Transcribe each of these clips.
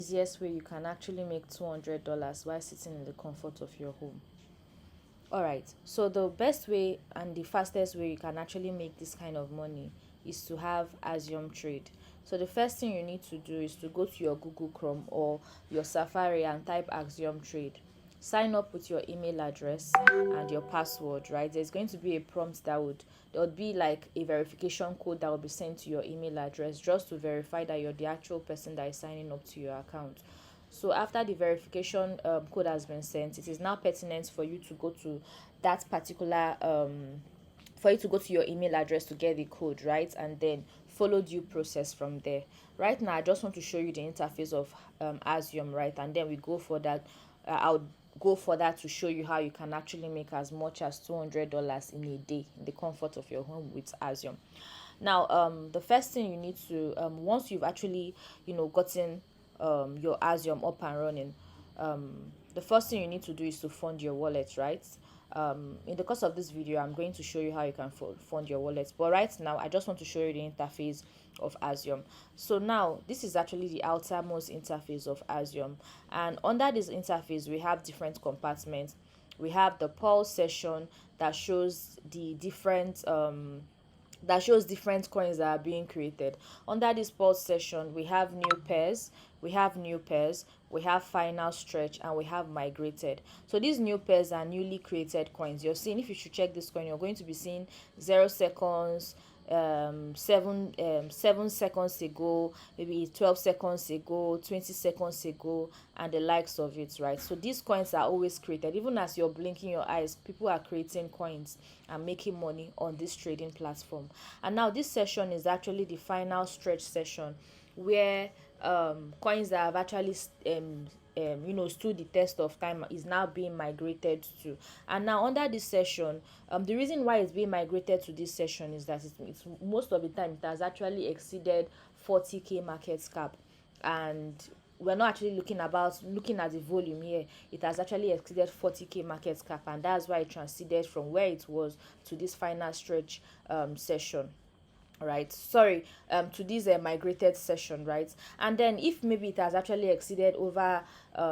Easiest way you can actually make $200 while sitting in the comfort of your home. All right, so the best way and the fastest way you can actually make this kind of money is to have Axiom trade. So the first thing you need to do is to go to your Google Chrome or your Safari and type Axiom trade. Sign up with your email address and your password, right? There's going to be a prompt there would be like a verification code that will be sent to your email address just to verify that you're the actual person that is signing up to your account. So after the verification code has been sent, it is now pertinent for you to go to that particular for you to go to your email address to get the code, right? And then follow due process from there. Right now I just want to show you the interface of Axiom, right? And then we go for that. I'll go for that to show you how you can actually make as much as $200 in a day in the comfort of your home with Axiom. Now the first thing you need to once you've actually gotten your Axiom up and running, the first thing you need to do is to fund your wallet, right? In the course of this video I'm going to show you how you can fund your wallet, but right now I just want to show you the interface of Axiom. So now this is actually the outermost interface of Axiom, and under this interface we have different compartments. We have the pulse session that shows the different coins that are being created. Under this pulse session we have new pairs, we have final stretch, and we have migrated. So these new pairs are newly created coins. You're seeing, if you should check this coin, you're going to be seeing 0 seconds, 7 seconds ago, maybe 12 seconds ago, 20 seconds ago, and the likes of it, right? So these coins are always created. Even as you're blinking your eyes, people are creating coins and making money on this trading platform. And now this session is actually the final stretch session, where coins that have actually stood the test of time is now being migrated to. And now under this session, the reason why it's being migrated to this session is that it's most of the time it has actually exceeded 40k market cap, and we're not actually looking at the volume here. It has actually exceeded 40k market cap, and that's why it transited from where it was to this final stretch session, right? Sorry, to this migrated session, right? And then if maybe it has actually exceeded over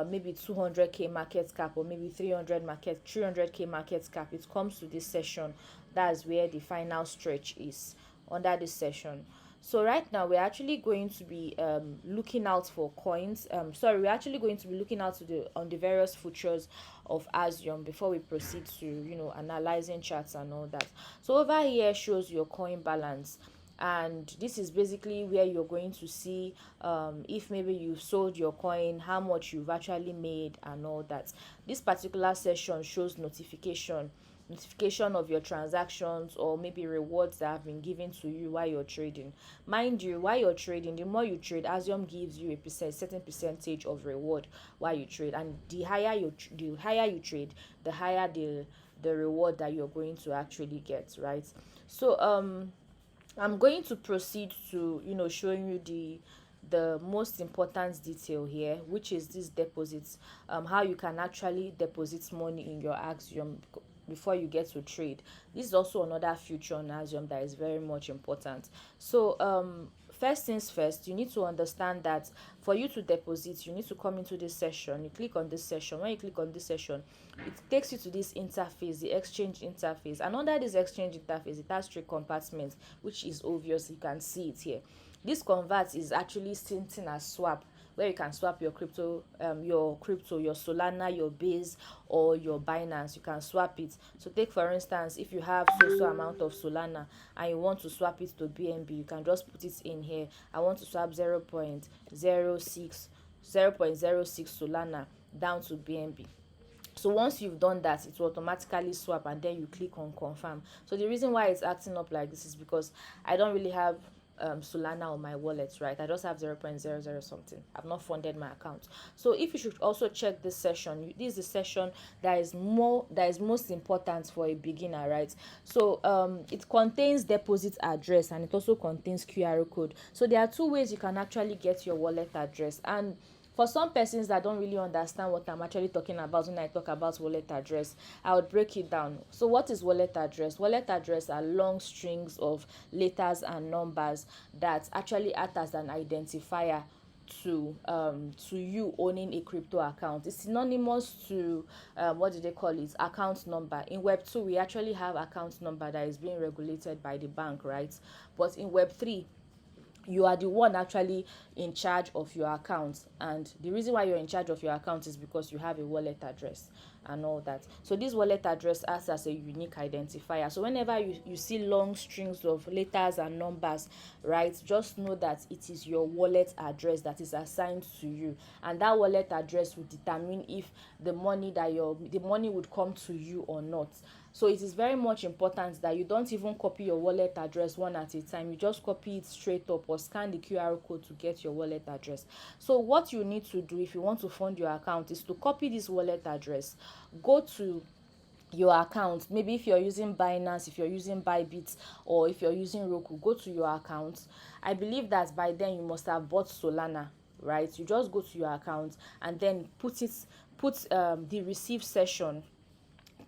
maybe 200k market cap, or maybe 300k market cap, it comes to this session. That's where the final stretch is under this session. So right now we're actually going to be looking out for coins. We're actually going to be looking out on the various futures of Axiom before we proceed to analyzing charts and all that. So over here shows your coin balance, and this is basically where you're going to see if maybe you've sold your coin, how much you've actually made, and all that. This particular session shows notification of your transactions, or maybe rewards that have been given to you while you're trading. Mind you, while you're trading, the more you trade, Axiom gives you a certain percentage of reward while you trade, and the higher you trade, the higher the reward that you're going to actually get, right? So I'm going to proceed to showing you the most important detail here, which is this deposits, how you can actually deposit money in your Axiom before you get to trade. This is also another feature on Axiom that is very much important. So first things first, you need to understand that for you to deposit, you need to come into this session. You click on this session. When you click on this session, it takes you to this interface, the exchange interface. And under this exchange interface, it has three compartments, which is obvious. You can see it here. This convert is actually seen as swap, where you can swap your crypto, your Solana, your Base, or your Binance. You can swap it. So take for instance, if you have so amount of Solana and you want to swap it to BNB, you can just put it in here. I want to swap 0.06 Solana down to BNB. So once you've done that, it will automatically swap, and then you click on confirm. So the reason why it's acting up like this is because I don't really have Solana on my wallet, right? I just have 0.00 something. I've not funded my account. So if you should also check this session, this is the session that is most important for a beginner, right? So it contains deposit address, and it also contains QR code. So there are two ways you can actually get your wallet address. And for some persons that don't really understand what I'm actually talking about when I talk about wallet address, I would break it down. So what is wallet address? Wallet address are long strings of letters and numbers that actually act as an identifier to you owning a crypto account. It's synonymous to what do they call it, account number. In Web 2 we actually have account number that is being regulated by the bank, right? But in Web 3 you are the one actually in charge of your account, and the reason why you're in charge of your account is because you have a wallet address and all that. So this wallet address acts as a unique identifier. So whenever you see long strings of letters and numbers, right, just know that it is your wallet address that is assigned to you, and that wallet address will determine if the money would come to you or not. So it is very much important that you don't even copy your wallet address one at a time. You just copy it straight up or scan the QR code to get your wallet address. So what you need to do if you want to fund your account is to copy this wallet address, go to your account. Maybe if you're using Binance, if you're using Bybit, or if you're using Roku, go to your account. I believe that by then you must have bought Solana, right? You just go to your account and then put the receive session,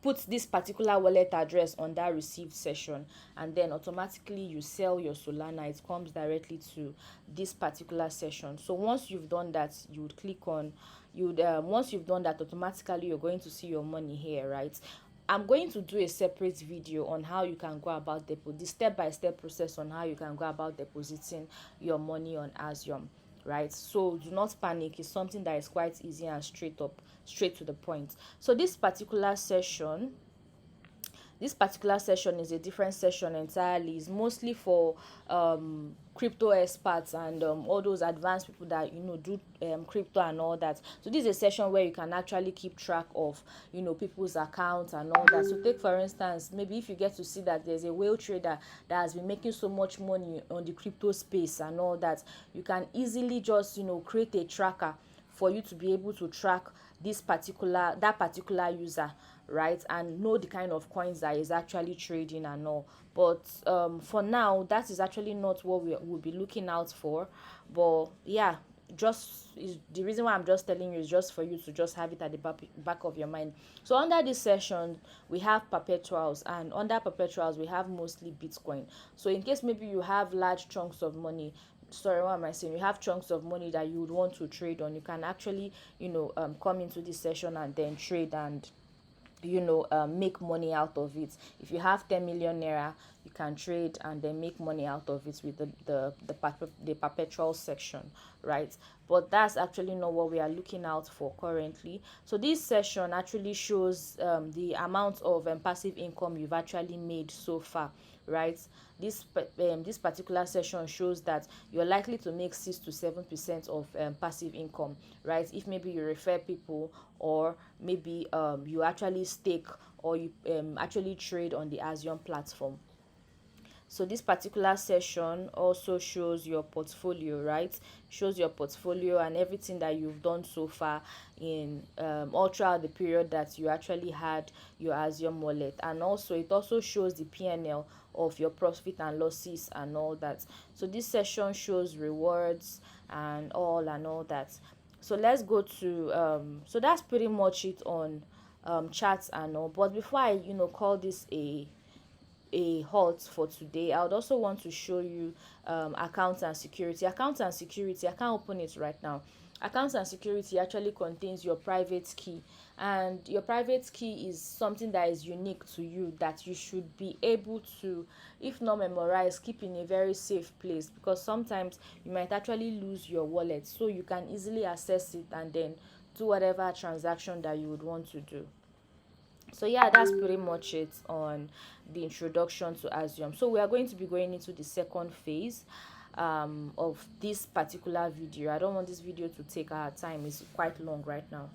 put this particular wallet address on that received session, and then automatically you sell your Solana. It comes directly to this particular session. So once you've done that, you would click on once you've done that, automatically you're going to see your money here, right? I'm going to do a separate video on how you can go about the step-by-step process on how you can go about depositing your money on Axiom, right? So do not panic. It's something that is quite easy and straight to the point. So this particular session is a different session entirely. It's mostly for crypto experts and all those advanced people that do crypto and all that. So this is a session where you can actually keep track of people's accounts and all that. So take for instance, maybe if you get to see that there's a whale trader that has been making so much money on the crypto space and all that, you can easily just create a tracker for you to be able to track that particular user, right, and know the kind of coins that is actually trading and all. But for now, that is actually not what we will be looking out for. But yeah, the reason why I'm just telling you is just for you to just have it at the back of your mind. So under this session we have perpetuals, and under perpetuals we have mostly Bitcoin. So in case maybe you have large chunks of money, sorry, what am I saying, you have chunks of money that you would want to trade on, you can actually come into this session and then trade and make money out of it. If you have 10 million naira, you can trade and then make money out of it with the perpetual section, right? But that's actually not what we are looking out for currently. So this session actually shows the amount of passive income you've actually made so far, right? This particular session shows that you're likely to make 6 to 7% of passive income, right? If maybe you refer people, or maybe you actually stake, or you actually trade on the Axiom platform. So this particular session also shows your portfolio, right? Shows your portfolio and everything that you've done so far in all throughout the period that you actually had your Axiom wallet. And also it also shows the PNL of your profit and losses and all that. So this session shows rewards and all that. So let's go to so that's pretty much it on charts and all. But before I call this a halt for today, I would also want to show you accounts and security. Accounts and security, I can't open it right now. Accounts and security actually contains your private key, and your private key is something that is unique to you, that you should be able to, if not memorize, keep in a very safe place, because sometimes you might actually lose your wallet, so you can easily access it and then do whatever transaction that you would want to do. So yeah, that's pretty much it on the introduction to Axiom. So we are going to be going into the second phase of this particular video. I don't want this video to take our time, it's quite long right now.